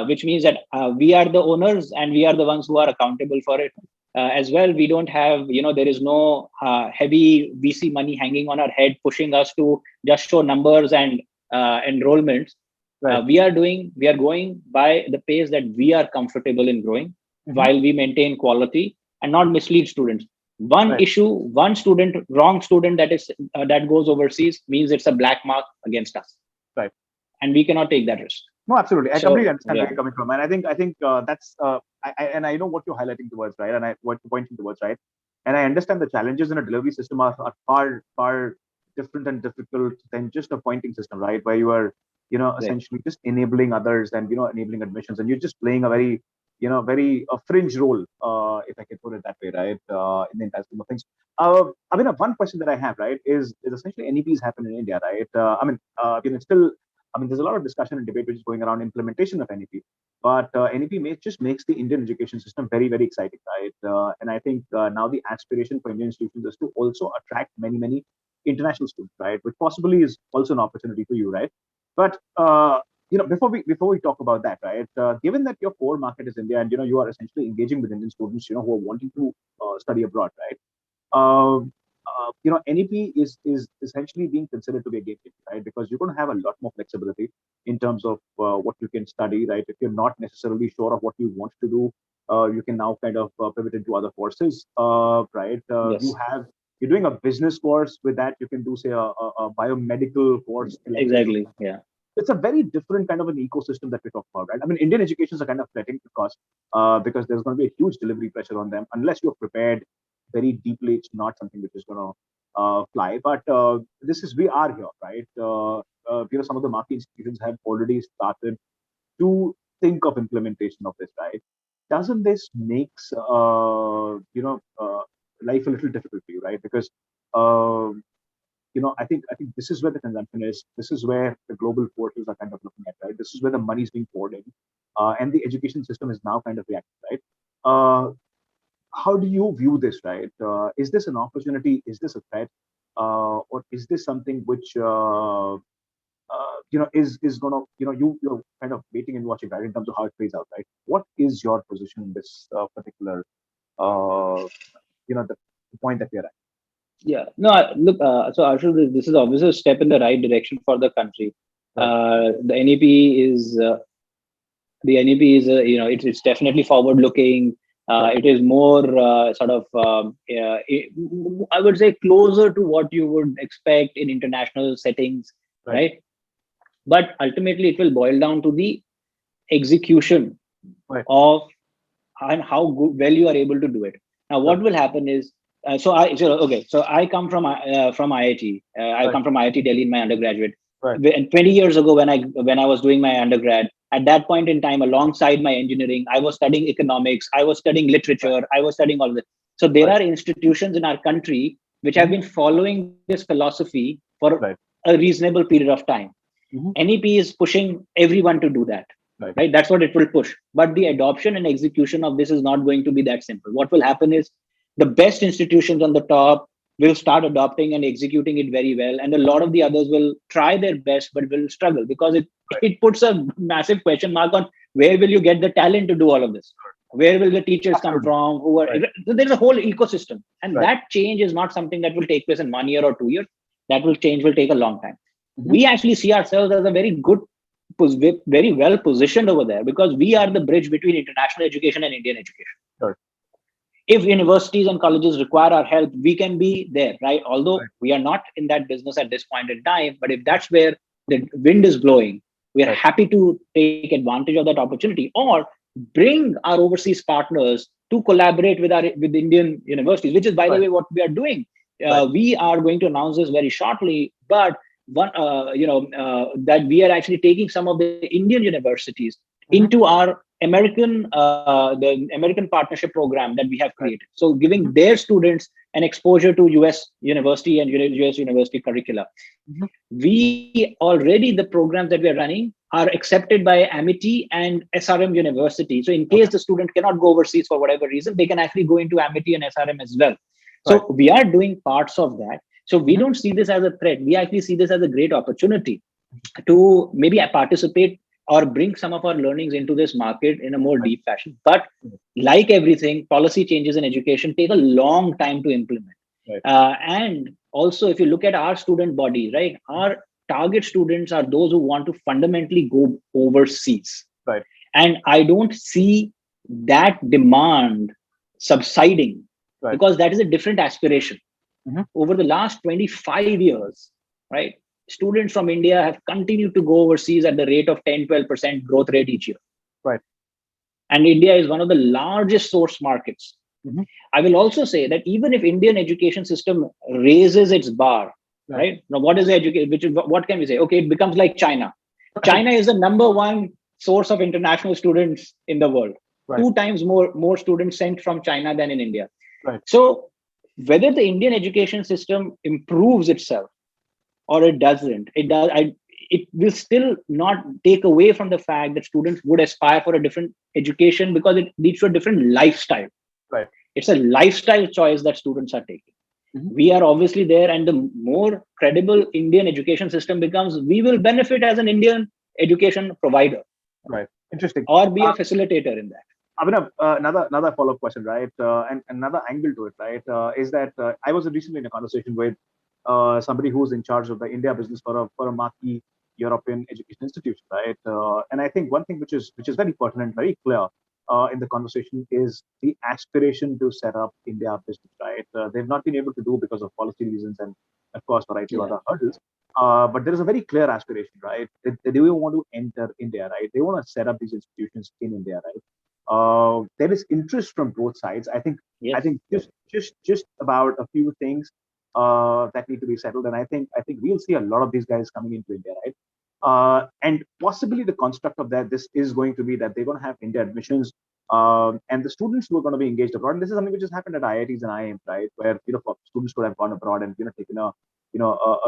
Which means that we are the owners and we are the ones who are accountable for it. As well, we don't have, there is no heavy VC money hanging on our head, pushing us to just show numbers and enrollments. We are going by the pace that we are comfortable in growing, while we maintain quality and not mislead students. One issue, one student, wrong student that goes overseas means it's a black mark against us. Right. and we cannot take that risk. No, absolutely. I So, completely understand yeah, where you're coming from, and I think that's and I know what you're highlighting towards, right, and what you're pointing towards, right, and I understand the challenges in a delivery system are far different and difficult than just a pointing system, right, where you are right. essentially just enabling others and enabling admissions, and you're just playing a very very a fringe role, if I can put it that way, right, in the entire scheme of things. I mean, one question that I have, right, is essentially NEPs happen in India, right? It's still, I mean, there's a lot of discussion and debate which is going around implementation of NEP, but NEP just makes the Indian education system very, very exciting, right? And I think now the aspiration for Indian institutions is to also attract many, many international students, right? Which possibly is also an opportunity for you, right? But before we talk about that, right? Given that your core market is India, and you are essentially engaging with Indian students, who are wanting to study abroad, right? NEP is essentially being considered to be a game changer, right? Because you're going to have a lot more flexibility in terms of what you can study, right? If you're not necessarily sure of what you want to do, you can now kind of pivot into other courses, right? Yes, You're doing a business course. With that, you can do, say, a biomedical course. exactly. Yeah, It's a very different kind of an ecosystem that we talk about, right? I mean, Indian educations are kind of flattening the cost because there's going to be a huge delivery pressure on them unless you're prepared very deeply. It's not something which is going to fly. But we are here, right? Some of the market institutions have already started to think of implementation of this, right? Doesn't this makes life a little difficult for you, right? Because uh, I think this is where the consumption is. This is where the global forces are kind of looking at, right? This is where the money is being poured in, and the education system is now kind of reacting, right? How do you view this, right? Is this an opportunity? Is this a threat? Or is this something which is gonna you're kind of waiting and watching, right, in terms of how it plays out, right? What is your position in this particular uh, the point that we're at? yeah. No, look. So, Ashu, this is obviously a step in the right direction for the country. Right. The NEP is it's definitely forward looking. Right. It is more sort of I would say closer to what you would expect in international settings, Right. right? But ultimately, it will boil down to the execution Right. of and how well you are able to do it. Now, Right. what will happen is, so I come from IIT. I Right. come from IIT Delhi in my undergraduate. Right. And 20 years ago, when I was doing my undergrad, at that point in time, alongside my engineering, I was studying economics, I was studying Right. literature, I was studying all of this. So there Right. are institutions in our country which have Mhm. been following this philosophy for Right. a reasonable period of time. Mhm. NEP is pushing everyone to do that, Right. right? That's what it will push. But the adoption and execution of this is not going to be that simple. What will happen is the best institutions on the top will start adopting and executing it very well. And a lot of the others will try their best, but will struggle because Right. it puts a massive question mark on where will you get the talent to do all of this? Where will the teachers come Absolutely. from? Right. So there's a whole ecosystem. And Right. that change is not something that will take place in 1 year or 2 years. That will take a long time. Mhm. We actually see ourselves as a very good, very well positioned over there because we are the bridge between international education and Indian education. Sure. If universities and colleges require our help, we can be there, right? Although Right. we are not in that business at this point in time, but if that's where the wind is blowing, we are Right. happy to take advantage of that opportunity or bring our overseas partners to collaborate with Indian universities, which is, by the Right. way, what we are doing. Right. We are going to announce this very shortly, but that we are actually taking some of the Indian universities Mhm. into our the American partnership program that we have Right. created. So giving Mhm. their students an exposure to US university and US university curricula. Mhm. We already, the programs that we are running are accepted by Amity and SRM University. So in Okay. case the student cannot go overseas for whatever reason, they can actually go into Amity and SRM as well. Right. So we are doing parts of that. So we Mhm. don't see this as a threat. We actually see this as a great opportunity to maybe participate or bring some of our learnings into this market in a more Right. deep fashion. But like everything, policy changes in education take a long time to implement. Right. And also, if you look at our student body, right, our target students are those who want to fundamentally go overseas. Right. And I don't see that demand subsiding Right. because that is a different aspiration. Mhm. Over the last 25 years, right? students from India have continued to go overseas at the rate of 10-12% growth rate each year. Right. And India is one of the largest source markets. Mm-hmm. I will also say that even if Indian education system raises its bar, right? Now, what is the education? What can we say? Okay, it becomes like China. China is the number one source of international students in the world. Right. 2 times more students sent from China than in India. Right. So whether the Indian education system improves itself or it doesn't, it will still not take away from the fact that students would aspire for a different education because it leads to a different lifestyle. Right. It's a lifestyle choice that students are taking. Mm-hmm. We are obviously there, and the more credible Indian education system becomes, we will benefit as an Indian education provider. Right. Interesting. Or be a facilitator in that. Abhinav, another follow-up question, right? And another angle to it, right? Is that I was recently in a conversation with somebody who's in charge of the India business for a marquee European education institution, right? And I think one thing which is very pertinent, very clear in the conversation is the aspiration to set up India business, right? They've not been able to do because of policy reasons and, of course, variety of other hurdles. But there is a very clear aspiration, right? They do want to enter India, right? They want to set up these institutions in India, right? There is interest from both sides. I think just about a few things that need to be settled, and I think we'll see a lot of these guys coming into India, right? And possibly the construct of that this is going to be that they're going to have India admissions, and the students who are going to be engaged abroad. And this is something which has happened at IITs and IIMs, right? Where students could have gone abroad and taken a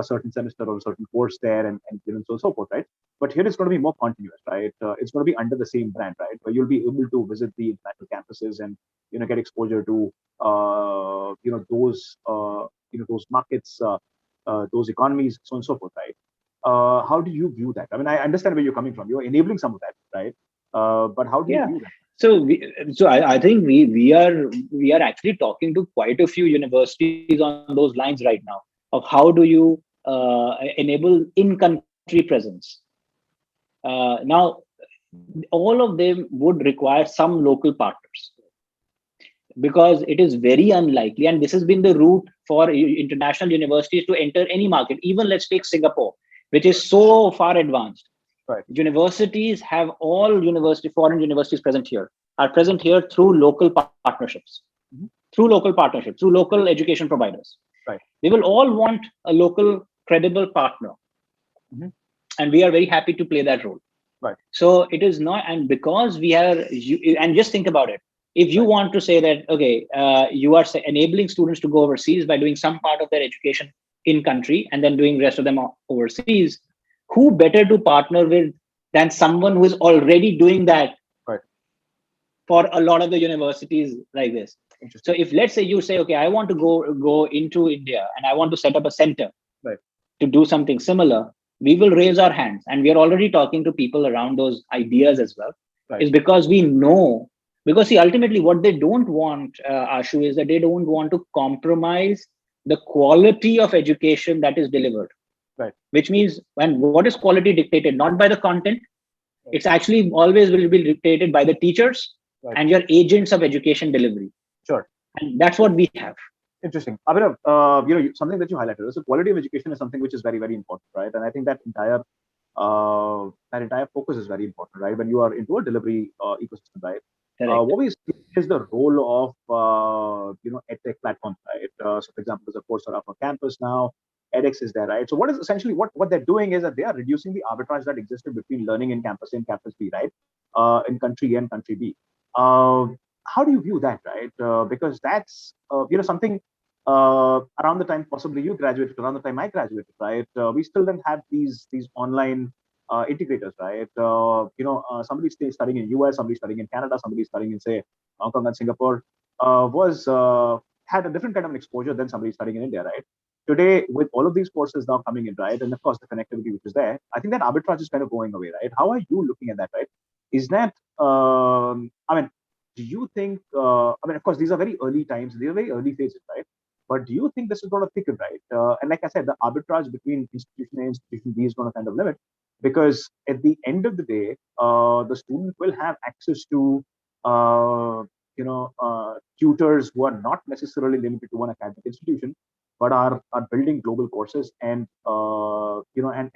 certain semester or a certain course there, and so on and so forth, right? But here it's going to be more continuous, right? It's going to be under the same brand, right? Where you'll be able to visit the international campuses and get exposure to those markets, those economies, so on and so forth, right? How do you view that? I mean, I understand where you're coming from. You're enabling some of that, right? But how do you view that? So I think we are actually talking to quite a few universities on those lines right now of how do you enable in-country presence. Now, all of them would require some local partners because it is very unlikely, and this has been the route for international universities to enter any market. Even let's take Singapore, which is so far advanced. Right. Universities have foreign universities are present here through local partnerships, through local education providers. Right. They will all want a local credible partner. And we are very happy to play that role. Right. So it is not, and because we are, and just think about it. If you want to say that, okay, you are enabling students to go overseas by doing some part of their education in country and then doing rest of them overseas, who better to partner with than someone who is already doing that for a lot of the universities like this. So if let's say you say, okay, I want to go into India and I want to set up a center to do something similar, we will raise our hands, and we are already talking to people around those ideas as well. Is because we know, because see, ultimately what they don't want, Ashu, is that they don't want to compromise the quality of education that is delivered. Right. Which means what is quality dictated not by the content, it's actually always will be dictated by the teachers and your agents of education delivery. Sure. And that's what we have. Interesting. Abhinav, something that you highlighted. So quality of education is something which is very, very important, right? And I think that entire focus is very important, right? When you are into a delivery ecosystem, right? What we see is the role of edtech platforms, right? So for example, there's a Coursera for campus now. edX is there, right? So what is essentially what they're doing is that they are reducing the arbitrage that existed between learning in campus A and campus B, right? In country A and country B. How do you view that, right? Because that's something around the time possibly you graduated, around the time I graduated, right? We still don't have these online integrators, right? Somebody studying in US, somebody studying in Canada, somebody studying in say Hong Kong and Singapore had a different kind of an exposure than somebody studying in India, right? Today, with all of these courses now coming in, right, and of course the connectivity which is there, I think that arbitrage is kind of going away, right? How are you looking at that, right? Is that do you think? Of course, these are very early times; these are very early phases, right? But do you think this is going to thicken, right? And like I said, the arbitrage between institution A and institution B is going to kind of limit, because at the end of the day, the student will have access to tutors who are not necessarily limited to one academic institution, but are building global courses, and and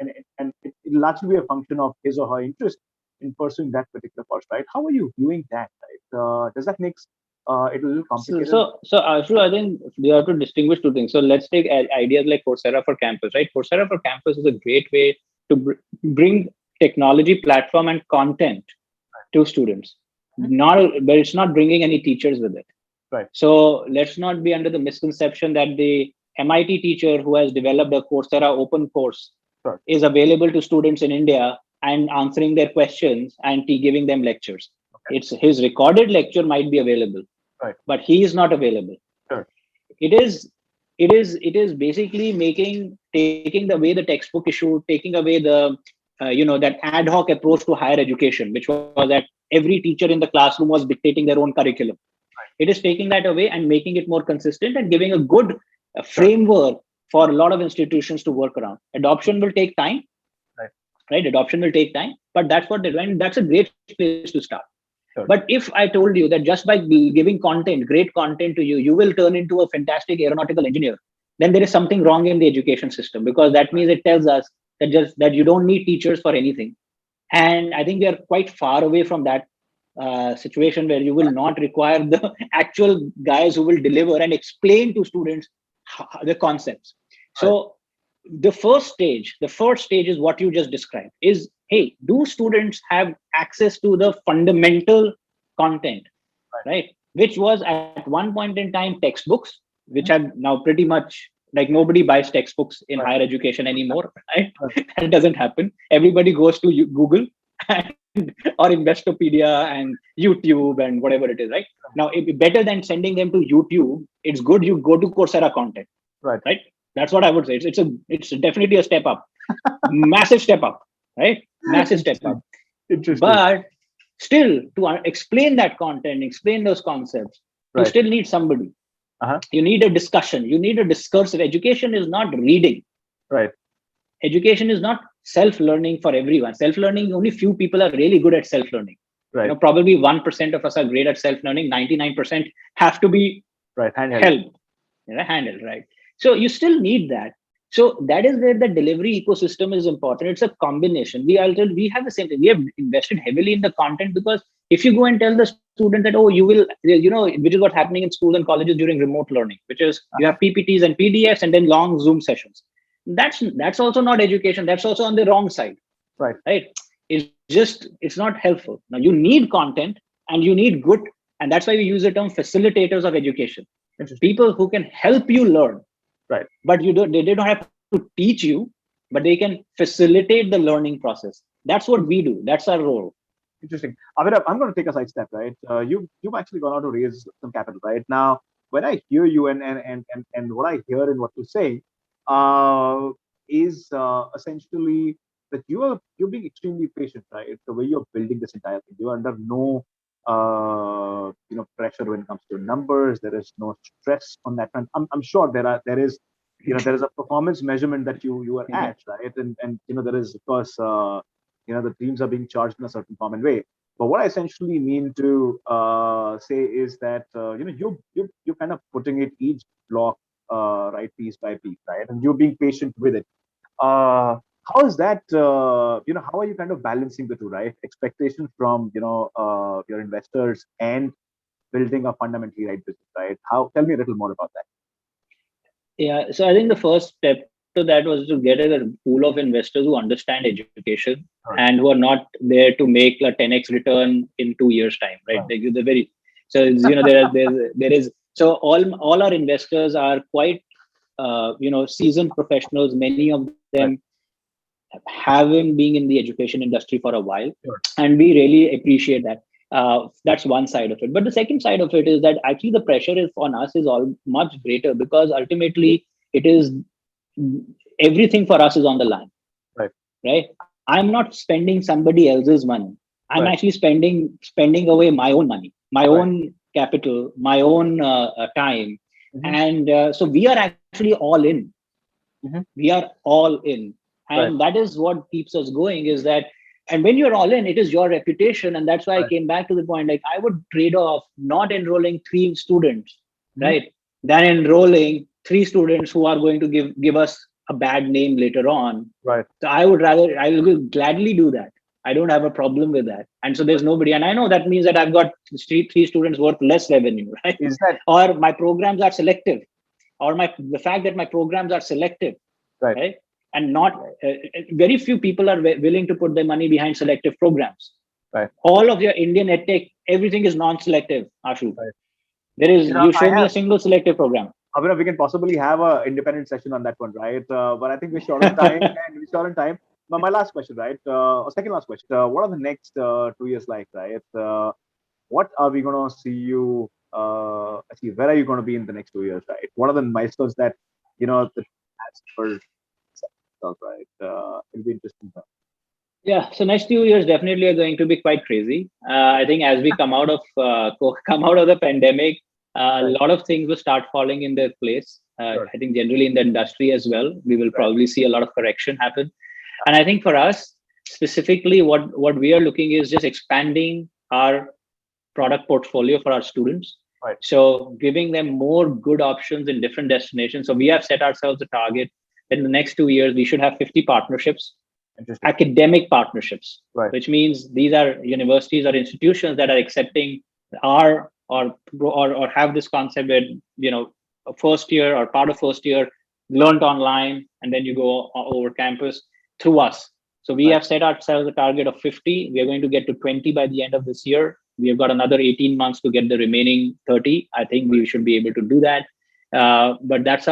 it'll largely be a function of his or her interest in pursuing that particular course, right? How are you viewing that, right? Does that make it a little So, complicated? so Ashu, I think we have to distinguish two things. So let's take ideas like Coursera for Campus, right? Coursera for Campus is a great way to bring technology platform and content to students. But it's not bringing any teachers with it. Right. So let's not be under the misconception that the MIT teacher who has developed a Coursera open course Sure. is available to students in India and answering their questions and giving them lectures. Okay. It's his recorded lecture might be available, right, but he is not available. Sure. It is basically taking the way the textbook issue, taking away the that ad hoc approach to higher education, which was that every teacher in the classroom was dictating their own curriculum. It is taking that away and making it more consistent and giving a good framework for a lot of institutions to work around. Adoption will take time, right? Adoption will take time, but that's what they're doing. That's a great place to start. Sure. But if I told you that just by giving content, great content to you, you will turn into a fantastic aeronautical engineer, then there is something wrong in the education system, because that means it tells us that you don't need teachers for anything. And I think we are quite far away from that situation where you will not require the actual guys who will deliver and explain to students the concepts. So the first stage is what you just described is, hey, do students have access to the fundamental content, right? Which was at one point in time textbooks, which have now pretty much, like, nobody buys textbooks in higher education anymore, right? That doesn't happen. Everybody goes to Google or Investopedia and YouTube and whatever it is, right? Now, it'd be better than sending them to YouTube. It's good you go to Coursera content, right? That's what I would say. It's definitely a step up, massive step up, right? Massive step up. Interesting. But still, to explain that content, explain those concepts, you still need somebody. You need a discussion. You need a discursive. Education is not reading. Right. Education is not self-learning for everyone. Self-learning, only few people are really good at self-learning. Right. Probably 1% of us are great at self-learning. 99% have to be helped, handled, right? So you still need that. So that is where the delivery ecosystem is important. It's a combination. We have the same thing. We have invested heavily in the content, because if you go and tell the student that, oh, you will, which is what's happening in schools and colleges during remote learning, which is you have PPTs and PDFs and then long Zoom sessions. That's also not education. That's also on the wrong side. Right. It's not helpful. Now you need content and you need good, and that's why we use the term facilitators of education. People who can help you learn. Right. But they don't have to teach you, but they can facilitate the learning process. That's what we do. That's our role. Interesting. Abhinav, I'm going to take a side step, right? You've actually gone out to raise some capital, right? Now, when I hear you and what I hear in what you say, is essentially that you're being extremely patient, right? The way you're building this entire thing, you're under no pressure when it comes to numbers. There is no stress on that front. I'm sure there is a performance measurement that you are at, right? And there is, of course, the teams are being charged in a certain form and way. But what I essentially mean to say is that you're kind of putting it each block right, piece by piece, right, and you're being patient with it. How is that? How are you kind of balancing the two, right? Expectations from your investors and building a fundamentally right business, right? Tell me a little more about that. Yeah, so I think the first step to that was to get a pool of investors who understand education and who are not there to make a 10x return in 2 years' time, right? So all our investors are quite seasoned professionals. Many of them having been in the education industry for a while, and we really appreciate that. That's one side of it. But the second side of it is that actually the pressure on us is all much greater, because ultimately it is everything for us is on the line. Right. I'm not spending somebody else's money. I'm actually spending away my own money, my own capital, my own time. And so we are actually all in. We are all in. And that is what keeps us going, is that, and when you're all in, it is your reputation. And that's why I came back to the point, like, I would trade off not enrolling 3 students, right, than enrolling 3 students who are going to give us a bad name later on. Right. So I will gladly do that. I don't have a problem with that. And so there's nobody. And I know that means that I've got three students worth less revenue, right? Is that or my programs are selective, or the fact that my programs are selective, right? And not very few people are willing to put their money behind selective programs. Right. All of your Indian edtech, everything is non-selective, Ashu. Right. There is, you show me a single selective program. Abhinav, we can possibly have an independent session on that one, right? But I think we're short on time, and we're short on time. But my last question, right? Second last question. What are the next 2 years like, right? What are we going to see you achieve? Where are you going to be in the next 2 years, right? What are the milestones that, the for right? It'll be interesting. Yeah, so next 2 years definitely are going to be quite crazy. I think as we come out of the pandemic, a lot of things will start falling in their place. Sure. I think generally in the industry as well, we will probably see a lot of correction happen. And I think for us specifically, what we are looking is just expanding our product portfolio for our students. Right. So giving them more good options in different destinations. So we have set ourselves a target that in the next 2 years, we should have 50 partnerships, academic partnerships, right, which means these are universities or institutions that are accepting our or have this concept where, a first year or part of first year learned online, and then you go over campus through us. So we have set ourselves a target of 50. We are going to get to 20 by the end of this year. We have got another 18 months to get the remaining 30. I think we should be able to do that. But that's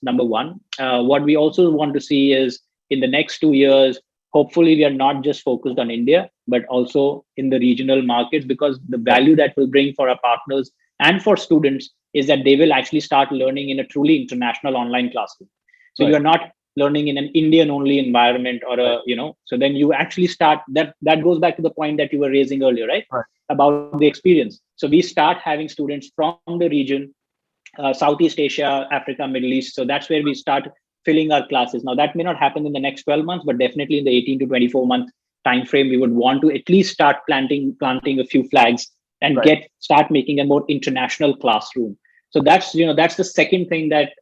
number one. What we also want to see is in the next 2 years, hopefully we are not just focused on India, but also in the regional markets, because the value that will bring for our partners and for students is that they will actually start learning in a truly international online classroom. So you're not learning in an Indian only environment or so then you actually start that goes back to the point that you were raising earlier, right? About the experience. So we start having students from the region, Southeast Asia, Africa, Middle East. So that's where we start filling our classes. Now that may not happen in the next 12 months, but definitely in the 18 to 24 month time frame, we would want to at least start planting a few flags and start making a more international classroom. So that's the second thing that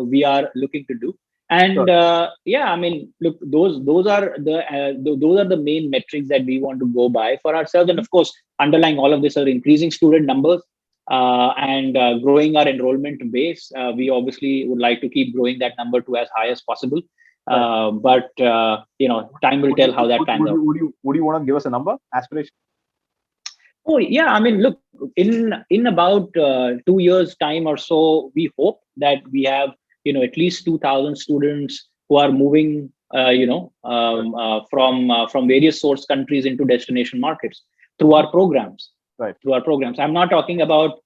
we are looking to do. And look, those are the main metrics that we want to go by for ourselves. And of course, underlying all of this are increasing student numbers and growing our enrollment base. We obviously would like to keep growing that number to as high as possible. But time will tell how that pans out. Would you want to give us a number, aspiration? Oh yeah, look, in about 2 years' time or so, we hope that we have at least 2,000 students who are moving from various source countries into destination markets through our programs. Through our programs. I'm not talking about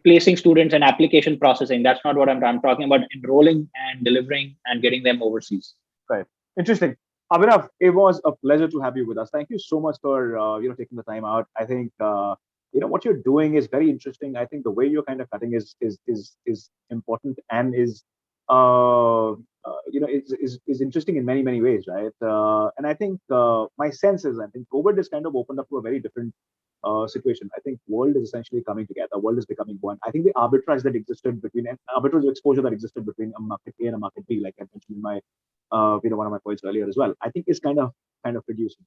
placing students and application processing. That's not what I'm talking about. Enrolling and delivering and getting them overseas. Right. Interesting. Abhinav, it was a pleasure to have you with us. Thank you so much for taking the time out. I think what you're doing is very interesting. I think the way you're kind of cutting is important and is interesting in many ways, right? And I think my sense is, I think COVID has kind of opened up to a very different situation. I think world is essentially coming together. World is becoming one. I think the arbitrage exposure that existed between a market A and a market B, like I mentioned in my one of my points earlier as well, I think is kind of reducing.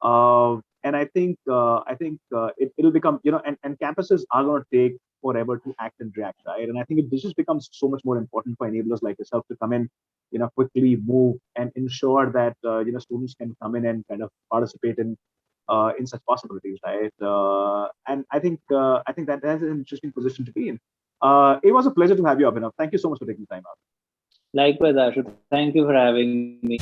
And I think it'll become, and campuses are going to take forever to act and react, right? And I think this just becomes so much more important for enablers like yourself to come in, quickly move and ensure that students can come in and kind of participate in such possibilities, right? And I think that that's an interesting position to be in. It was a pleasure to have you, Abhinav. Thank you so much for taking the time out. Likewise, Ashu. Thank you for having me.